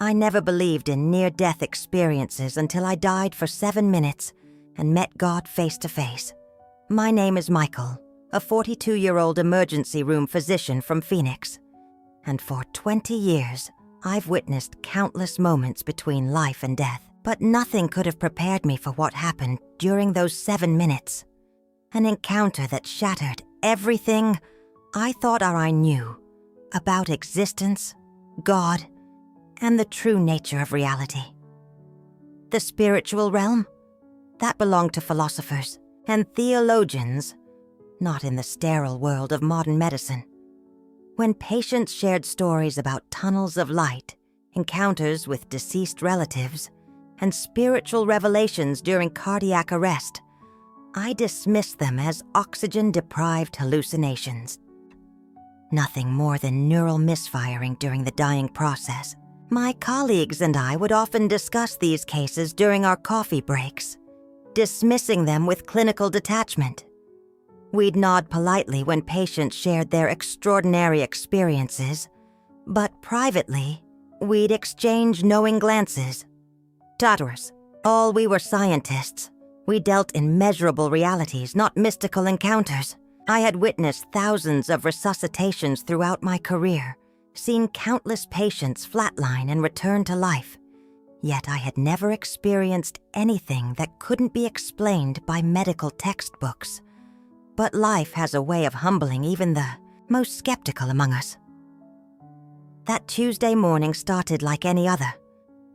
I never believed in near-death experiences until I died for 7 minutes and met God face to face. My name is Michael, a 42-year-old emergency room physician from Phoenix. And for 20 years, I've witnessed countless moments between life and death. But nothing could have prepared me for what happened during those 7 minutes. An encounter that shattered everything I thought I knew about existence, God, and the true nature of reality. The spiritual realm? That belonged to philosophers and theologians, not in the sterile world of modern medicine. When patients shared stories about tunnels of light, encounters with deceased relatives, and spiritual revelations during cardiac arrest, I dismissed them as oxygen-deprived hallucinations. Nothing more than neural misfiring during the dying process. My colleagues and I would often discuss these cases during our coffee breaks, dismissing them with clinical detachment. We'd nod politely when patients shared their extraordinary experiences, but privately, we'd exchange knowing glances. Tatars, all we were scientists. We dealt in measurable realities, not mystical encounters. I had witnessed thousands of resuscitations throughout my career, seen countless patients flatline and return to life. Yet I had never experienced anything that couldn't be explained by medical textbooks. But life has a way of humbling even the most skeptical among us. That Tuesday morning started like any other.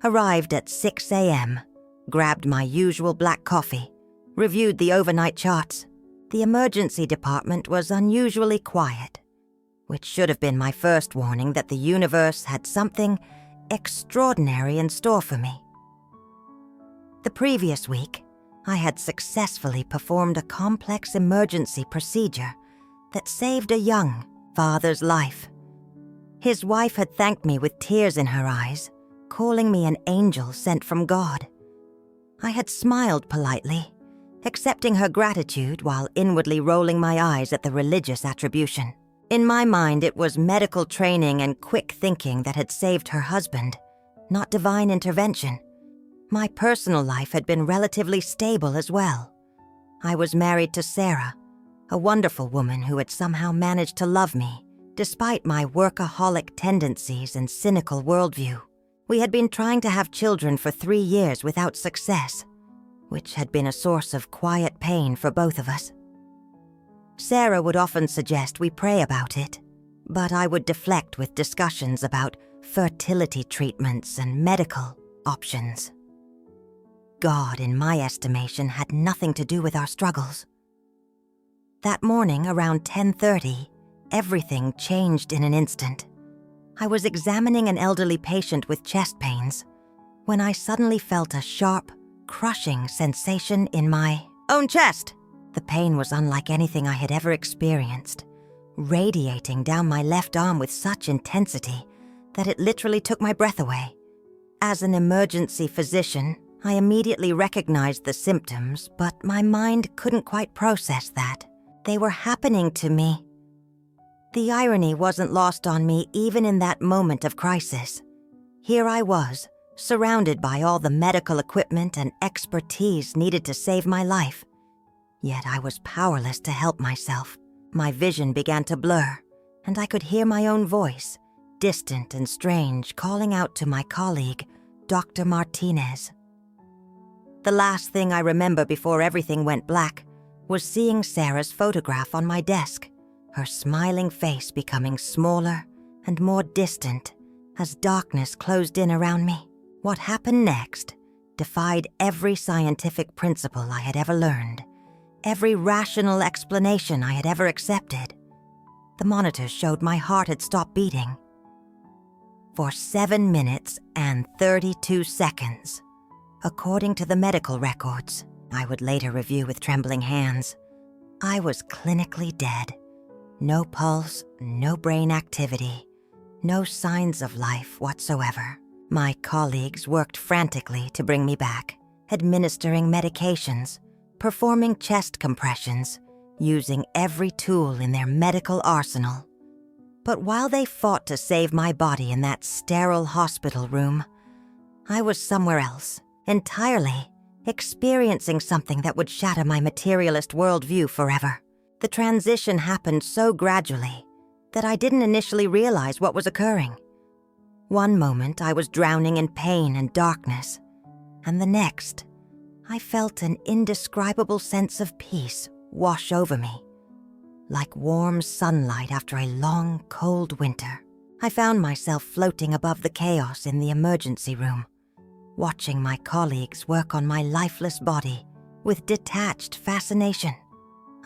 Arrived at 6 a.m., grabbed my usual black coffee, reviewed the overnight charts. The emergency department was unusually quiet, which should have been my first warning that the universe had something extraordinary in store for me. The previous week, I had successfully performed a complex emergency procedure that saved a young father's life. His wife had thanked me with tears in her eyes, calling me an angel sent from God. I had smiled politely, accepting her gratitude while inwardly rolling my eyes at the religious attribution. In my mind, it was medical training and quick thinking that had saved her husband, not divine intervention. My personal life had been relatively stable as well. I was married to Sarah, a wonderful woman who had somehow managed to love me, despite my workaholic tendencies and cynical worldview. We had been trying to have children for 3 years without success, which had been a source of quiet pain for both of us. Sarah would often suggest we pray about it, but I would deflect with discussions about fertility treatments and medical options. God, in my estimation, had nothing to do with our struggles. That morning, around 10:30, everything changed in an instant. I was examining an elderly patient with chest pains when I suddenly felt a sharp, crushing sensation in my own chest. The pain was unlike anything I had ever experienced, radiating down my left arm with such intensity that it literally took my breath away. As an emergency physician, I immediately recognized the symptoms, but my mind couldn't quite process that. They were happening to me. The irony wasn't lost on me even in that moment of crisis. Here I was, surrounded by all the medical equipment and expertise needed to save my life. Yet I was powerless to help myself. My vision began to blur, and I could hear my own voice, distant and strange, calling out to my colleague, Dr. Martinez. The last thing I remember before everything went black was seeing Sarah's photograph on my desk, her smiling face becoming smaller and more distant as darkness closed in around me. What happened next defied every scientific principle I had ever learned, every rational explanation I had ever accepted. The monitors showed my heart had stopped beating. For 7 minutes and 32 seconds, according to the medical records I would later review with trembling hands, I was clinically dead. No pulse, no brain activity, no signs of life whatsoever. My colleagues worked frantically to bring me back, administering medications, performing chest compressions, using every tool in their medical arsenal. But while they fought to save my body in that sterile hospital room, I was somewhere else, entirely, experiencing something that would shatter my materialist worldview forever. The transition happened so gradually that I didn't initially realize what was occurring. One moment I was drowning in pain and darkness, and the next, I felt an indescribable sense of peace wash over me, like warm sunlight after a long, cold winter. I found myself floating above the chaos in the emergency room, watching my colleagues work on my lifeless body with detached fascination.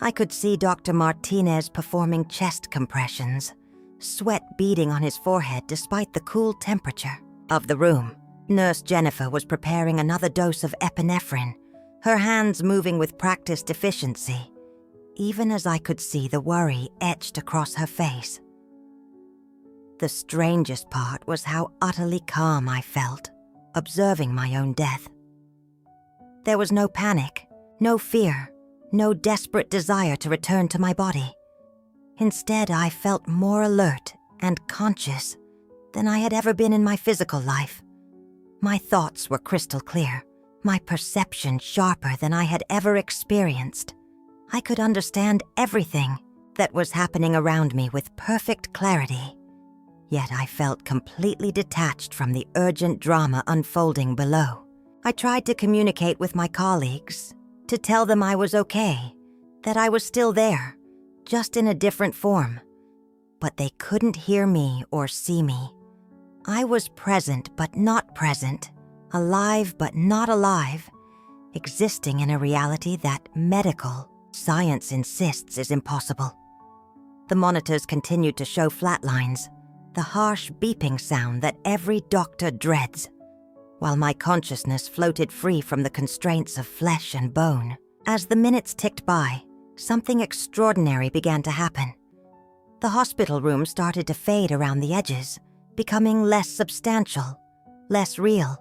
I could see Dr. Martinez performing chest compressions, sweat beading on his forehead despite the cool temperature of the room. Nurse Jennifer was preparing another dose of epinephrine, her hands moving with practiced efficiency, even as I could see the worry etched across her face. The strangest part was how utterly calm I felt, observing my own death. There was no panic, no fear, no desperate desire to return to my body. Instead, I felt more alert and conscious than I had ever been in my physical life. My thoughts were crystal clear, my perception sharper than I had ever experienced. I could understand everything that was happening around me with perfect clarity. Yet I felt completely detached from the urgent drama unfolding below. I tried to communicate with my colleagues, to tell them I was okay, that I was still there, just in a different form. But they couldn't hear me or see me. I was present but not present, alive but not alive, existing in a reality that medical science insists is impossible. The monitors continued to show flat lines, the harsh beeping sound that every doctor dreads, while my consciousness floated free from the constraints of flesh and bone. As the minutes ticked by, something extraordinary began to happen. The hospital room started to fade around the edges, becoming less substantial, less real.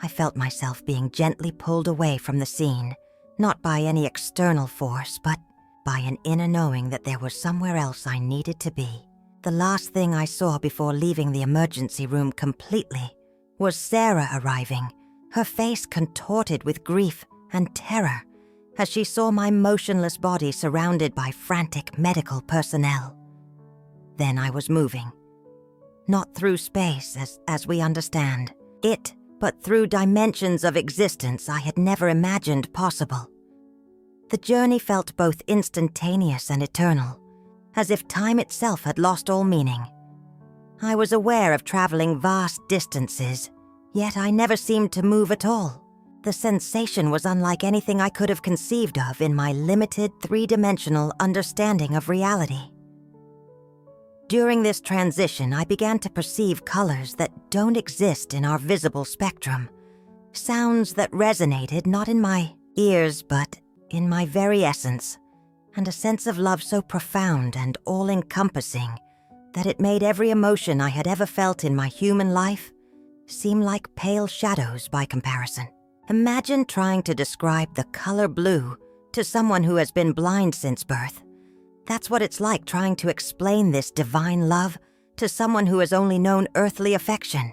I felt myself being gently pulled away from the scene, not by any external force, but by an inner knowing that there was somewhere else I needed to be. The last thing I saw before leaving the emergency room completely was Sarah arriving, her face contorted with grief and terror as she saw my motionless body surrounded by frantic medical personnel. Then I was moving. Not through space as we understand it, but through dimensions of existence I had never imagined possible. The journey felt both instantaneous and eternal, as if time itself had lost all meaning. I was aware of traveling vast distances, yet I never seemed to move at all. The sensation was unlike anything I could have conceived of in my limited three-dimensional understanding of reality. During this transition, I began to perceive colors that don't exist in our visible spectrum, sounds that resonated not in my ears but in my very essence, and a sense of love so profound and all-encompassing that it made every emotion I had ever felt in my human life seem like pale shadows by comparison. Imagine trying to describe the color blue to someone who has been blind since birth. That's what it's like trying to explain this divine love to someone who has only known earthly affection.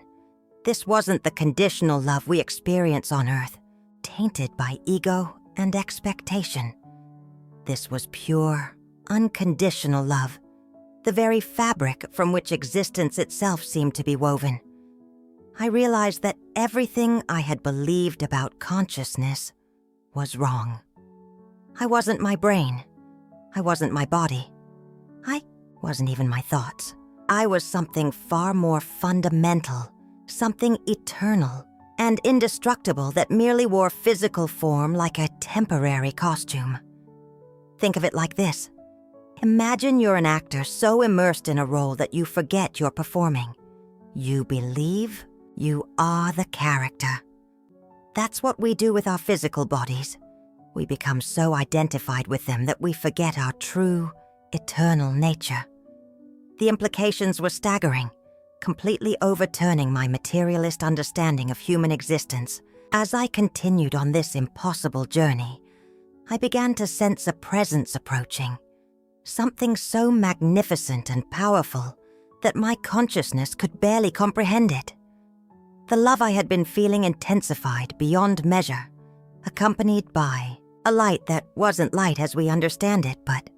This wasn't the conditional love we experience on Earth, tainted by ego and expectation. This was pure, unconditional love, the very fabric from which existence itself seemed to be woven. I realized that everything I had believed about consciousness was wrong. I wasn't my brain. I wasn't my body. I wasn't even my thoughts. I was something far more fundamental, something eternal and indestructible that merely wore physical form like a temporary costume. Think of it like this. Imagine you're an actor so immersed in a role that you forget you're performing. You believe you are the character. That's what we do with our physical bodies. We become so identified with them that we forget our true, eternal nature. The implications were staggering, completely overturning my materialist understanding of human existence. As I continued on this impossible journey, I began to sense a presence approaching, something so magnificent and powerful that my consciousness could barely comprehend it. The love I had been feeling intensified beyond measure, accompanied by a light that wasn't light as we understand it, but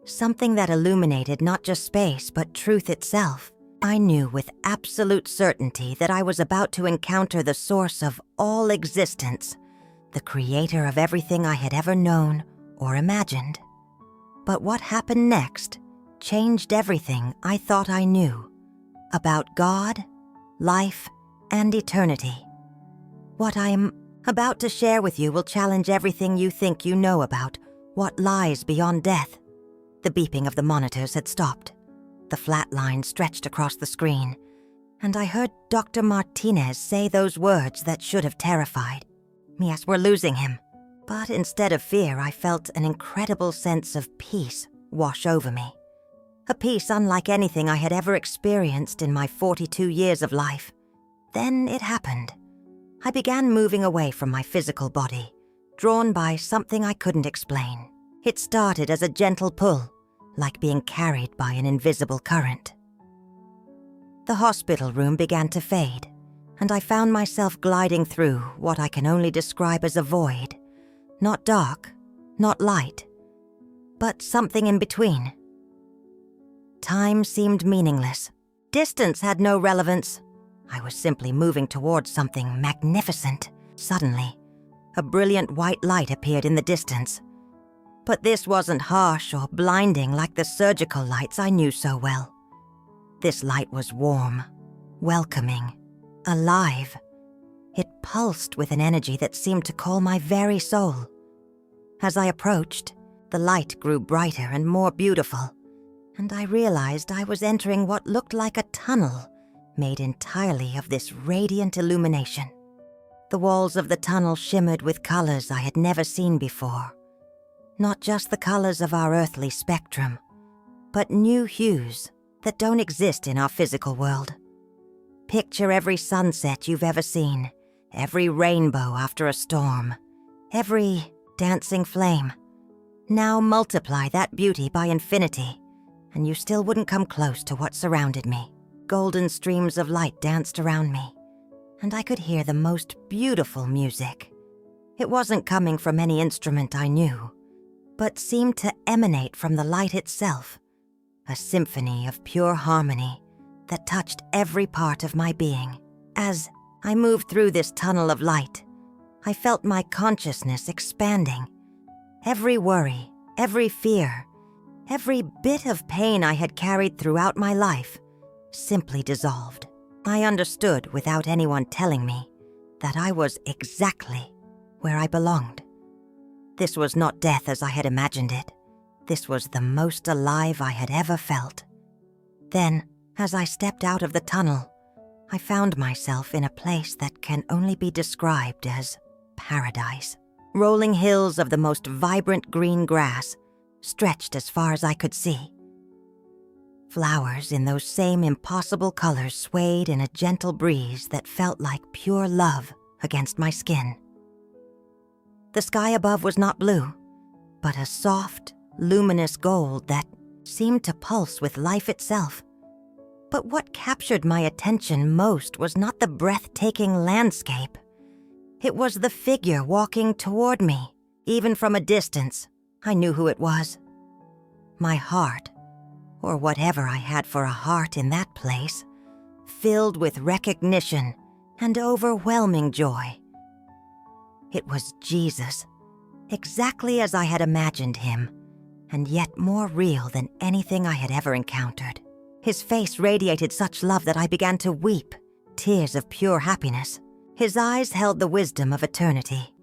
something that illuminated not just space, but truth itself. I knew with absolute certainty that I was about to encounter the source of all existence, the creator of everything I had ever known or imagined. But what happened next changed everything I thought I knew about God, life, and eternity. What I'm about to share with you will challenge everything you think you know about what lies beyond death. The beeping of the monitors had stopped. The flat line stretched across the screen, and I heard Dr. Martinez say those words that should have terrified. Yes, we're losing him. But instead of fear, I felt an incredible sense of peace wash over me. A peace unlike anything I had ever experienced in my 42 years of life. Then it happened. I began moving away from my physical body, drawn by something I couldn't explain. It started as a gentle pull, like being carried by an invisible current. The hospital room began to fade, and I found myself gliding through what I can only describe as a void. Not dark, not light, but something in between. Time seemed meaningless. Distance had no relevance. I was simply moving towards something magnificent. Suddenly, a brilliant white light appeared in the distance. But this wasn't harsh or blinding like the surgical lights I knew so well. This light was warm, welcoming, alive. It pulsed with an energy that seemed to call my very soul. As I approached, the light grew brighter and more beautiful, and I realized I was entering what looked like a tunnel made entirely of this radiant illumination. The walls of the tunnel shimmered with colors I had never seen before. Not just the colors of our earthly spectrum, but new hues that don't exist in our physical world. Picture every sunset you've ever seen, every rainbow after a storm, every dancing flame. Now multiply that beauty by infinity, and you still wouldn't come close to what surrounded me. Golden streams of light danced around me, and I could hear the most beautiful music. It wasn't coming from any instrument I knew, but seemed to emanate from the light itself, a symphony of pure harmony that touched every part of my being. As I moved through this tunnel of light, I felt my consciousness expanding. Every worry, every fear, every bit of pain I had carried throughout my life simply dissolved. I understood without anyone telling me that I was exactly where I belonged. This was not death as I had imagined it. This was the most alive I had ever felt. Then, as I stepped out of the tunnel, I found myself in a place that can only be described as paradise. Rolling hills of the most vibrant green grass stretched as far as I could see. Flowers in those same impossible colors swayed in a gentle breeze that felt like pure love against my skin. The sky above was not blue, but a soft, luminous gold that seemed to pulse with life itself. But what captured my attention most was not the breathtaking landscape. It was the figure walking toward me. Even from a distance, I knew who it was. My heart, or whatever I had for a heart in that place, filled with recognition and overwhelming joy. It was Jesus, exactly as I had imagined him, and yet more real than anything I had ever encountered. His face radiated such love that I began to weep, tears of pure happiness. His eyes held the wisdom of eternity,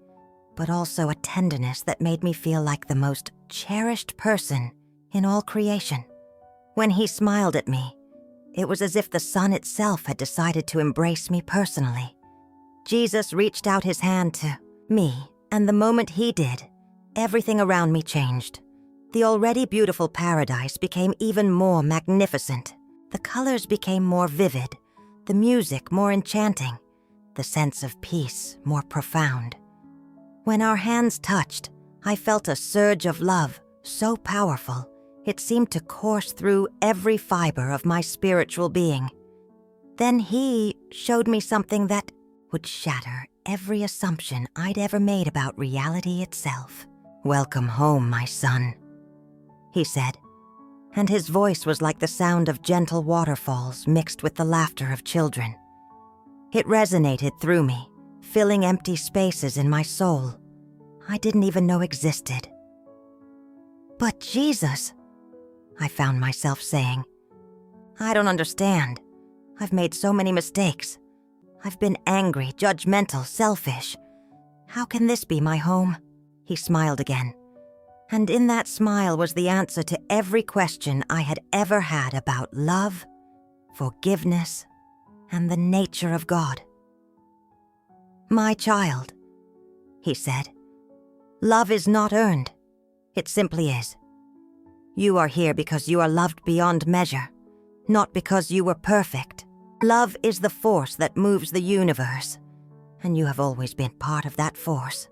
but also a tenderness that made me feel like the most cherished person in all creation. When he smiled at me, it was as if the sun itself had decided to embrace me personally. Jesus reached out his hand to me, and the moment he did, everything around me changed. The already beautiful paradise became even more magnificent. The colors became more vivid, the music more enchanting, the sense of peace more profound. When our hands touched, I felt a surge of love so powerful, it seemed to course through every fiber of my spiritual being. Then he showed me something that would shatter every assumption I'd ever made about reality itself. "Welcome home, my son," he said, and his voice was like the sound of gentle waterfalls mixed with the laughter of children. It resonated through me, filling empty spaces in my soul I didn't even know existed. "But Jesus," I found myself saying, "I don't understand. I've made so many mistakes. I've been angry, judgmental, selfish. How can this be my home?" He smiled again, and in that smile was the answer to every question I had ever had about love, forgiveness, and the nature of God. "My child," he said, "love is not earned. It simply is. You are here because you are loved beyond measure, not because you were perfect. Love is the force that moves the universe, and you have always been part of that force.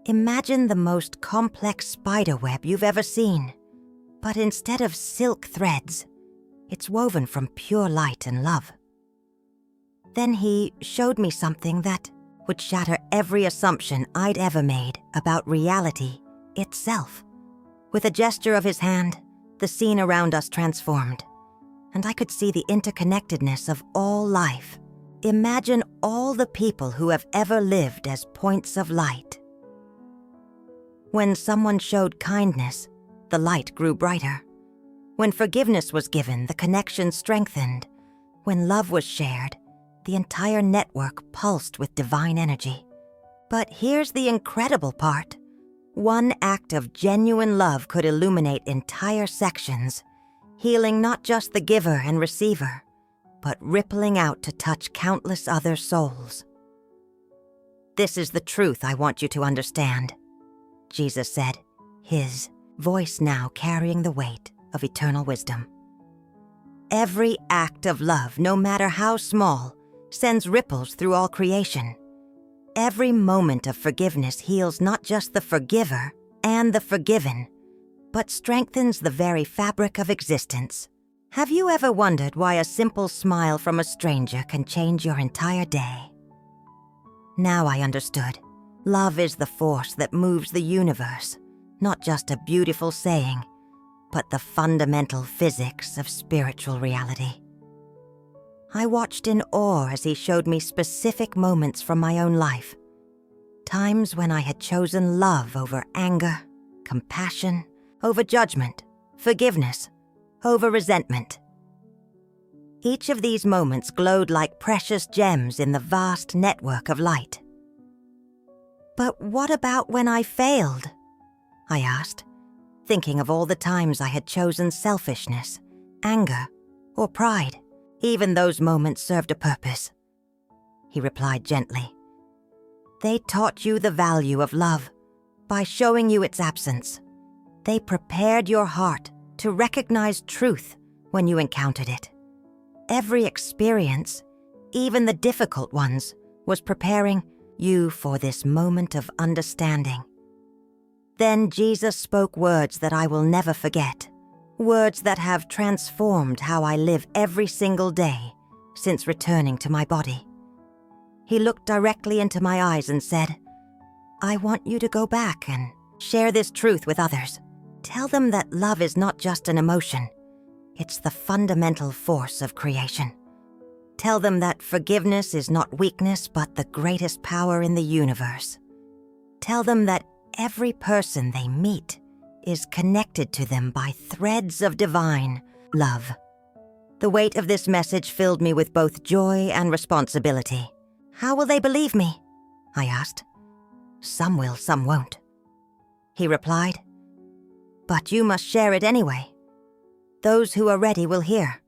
Imagine the most complex spider web you've ever seen, but instead of silk threads, it's woven from pure light and love." Then he showed me something that would shatter every assumption I'd ever made about reality itself. With a gesture of his hand, the scene around us transformed, and I could see the interconnectedness of all life. Imagine all the people who have ever lived as points of light. When someone showed kindness, the light grew brighter. When forgiveness was given, the connection strengthened. When love was shared, the entire network pulsed with divine energy. But here's the incredible part. One act of genuine love could illuminate entire sections, healing not just the giver and receiver, but rippling out to touch countless other souls. "This is the truth I want you to understand," Jesus said, his voice now carrying the weight of eternal wisdom. "Every act of love, no matter how small, sends ripples through all creation. Every moment of forgiveness heals not just the forgiver and the forgiven, but strengthens the very fabric of existence. Have you ever wondered why a simple smile from a stranger can change your entire day?" Now I understood. Love is the force that moves the universe, not just a beautiful saying, but the fundamental physics of spiritual reality. I watched in awe as he showed me specific moments from my own life, times when I had chosen love over anger, compassion over judgment, forgiveness over resentment. Each of these moments glowed like precious gems in the vast network of light. "But what about when I failed?" I asked, thinking of all the times I had chosen selfishness, anger, or pride. "Even those moments served a purpose," he replied gently. "They taught you the value of love by showing you its absence. They prepared your heart to recognize truth when you encountered it. Every experience, even the difficult ones, was preparing you for this moment of understanding." Then Jesus spoke words that I will never forget. Words that have transformed how I live every single day since returning to my body. He looked directly into my eyes and said, "I want you to go back and share this truth with others. Tell them that love is not just an emotion. It's the fundamental force of creation. Tell them that forgiveness is not weakness but the greatest power in the universe. Tell them that every person they meet is connected to them by threads of divine love." The weight of this message filled me with both joy and responsibility. "How will they believe me?" I asked. "Some will, some won't," he replied. "But you must share it anyway. Those who are ready will hear.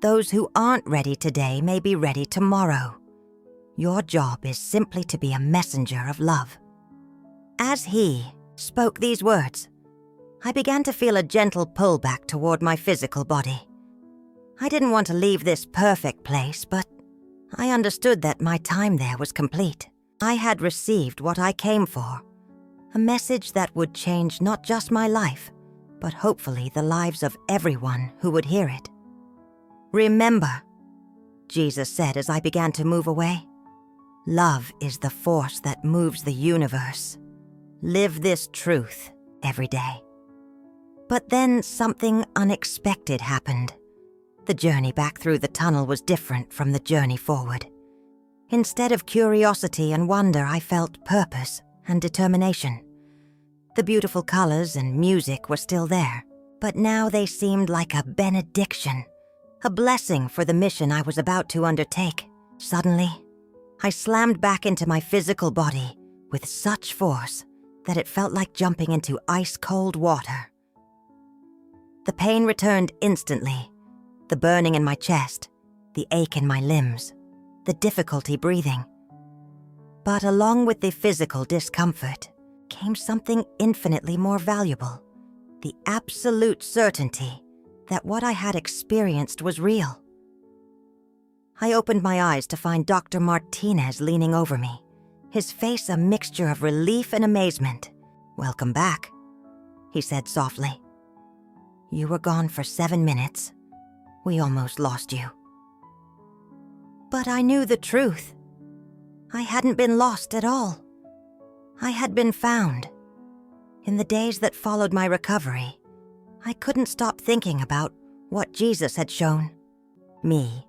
Those who aren't ready today may be ready tomorrow. Your job is simply to be a messenger of love." As he spoke these words, I began to feel a gentle pull back toward my physical body. I didn't want to leave this perfect place, but I understood that my time there was complete. I had received what I came for, a message that would change not just my life, but hopefully the lives of everyone who would hear it. "Remember," Jesus said as I began to move away, Love is the force that moves the universe. Live this truth every day. But then something unexpected happened. The journey back through the tunnel was different from the journey forward. Instead of curiosity and wonder, I felt purpose and determination. The beautiful colors and music were still there, but now they seemed like a benediction, a blessing for the mission I was about to undertake. Suddenly, I slammed back into my physical body with such force that it felt like jumping into ice-cold water. The pain returned instantly, the burning in my chest, the ache in my limbs, the difficulty breathing. But along with the physical discomfort came something infinitely more valuable, the absolute certainty that what I had experienced was real. I opened my eyes to find Dr. Martinez leaning over me, his face a mixture of relief and amazement. "Welcome back," he said softly. "You were gone for 7 minutes. We almost lost you." But I knew the truth. I hadn't been lost at all. I had been found. In the days that followed my recovery, I couldn't stop thinking about what Jesus had shown me,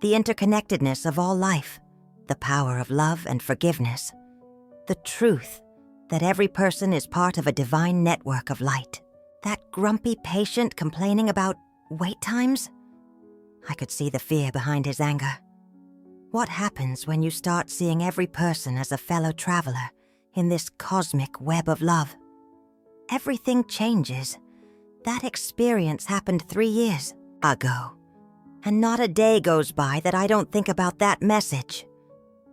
the interconnectedness of all life, the power of love and forgiveness, the truth that every person is part of a divine network of light. That grumpy patient complaining about wait times? I could see the fear behind his anger. What happens when you start seeing every person as a fellow traveler in this cosmic web of love? Everything changes. That experience happened 3 years ago, and not a day goes by that I don't think about that message.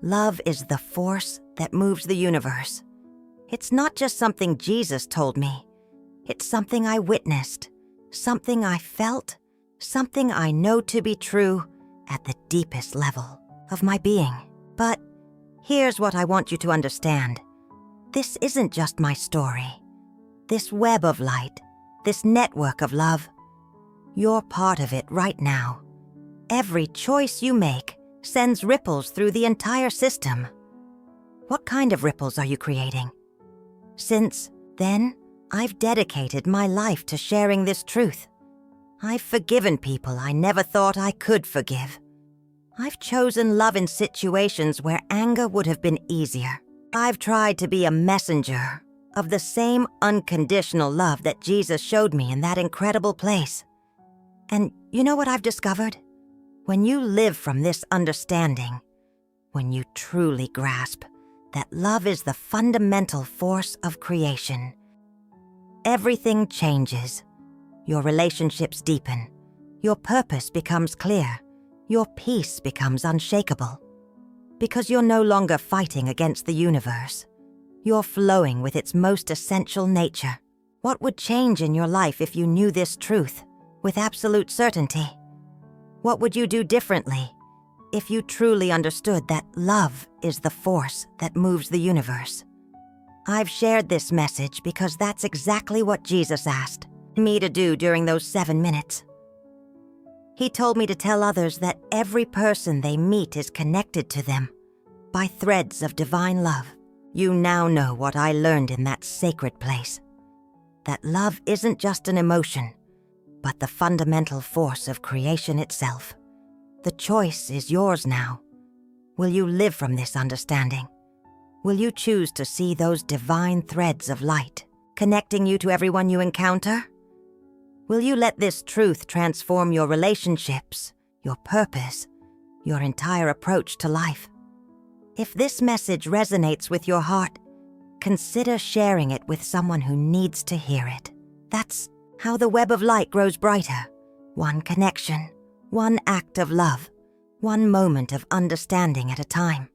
Love is the force that moves the universe. It's not just something Jesus told me. It's something I witnessed, something I felt, something I know to be true at the deepest level of my being. But here's what I want you to understand. This isn't just my story. This web of light, this network of love, you're part of it right now. Every choice you make sends ripples through the entire system. What kind of ripples are you creating? Since then, I've dedicated my life to sharing this truth. I've forgiven people I never thought I could forgive. I've chosen love in situations where anger would have been easier. I've tried to be a messenger of the same unconditional love that Jesus showed me in that incredible place. And you know what I've discovered? When you live from this understanding, when you truly grasp that love is the fundamental force of creation, everything changes. Your relationships deepen. Your purpose becomes clear. Your peace becomes unshakable. Because you're no longer fighting against the universe. You're flowing with its most essential nature. What would change in your life if you knew this truth with absolute certainty? What would you do differently if you truly understood that love is the force that moves the universe? I've shared this message because that's exactly what Jesus asked me to do during those 7 minutes. He told me to tell others that every person they meet is connected to them by threads of divine love. You now know what I learned in that sacred place. That love isn't just an emotion, but the fundamental force of creation itself. The choice is yours now. Will you live from this understanding? Will you choose to see those divine threads of light connecting you to everyone you encounter? Will you let this truth transform your relationships, your purpose, your entire approach to life? If this message resonates with your heart, consider sharing it with someone who needs to hear it. That's how the web of light grows brighter. One connection, one act of love, one moment of understanding at a time.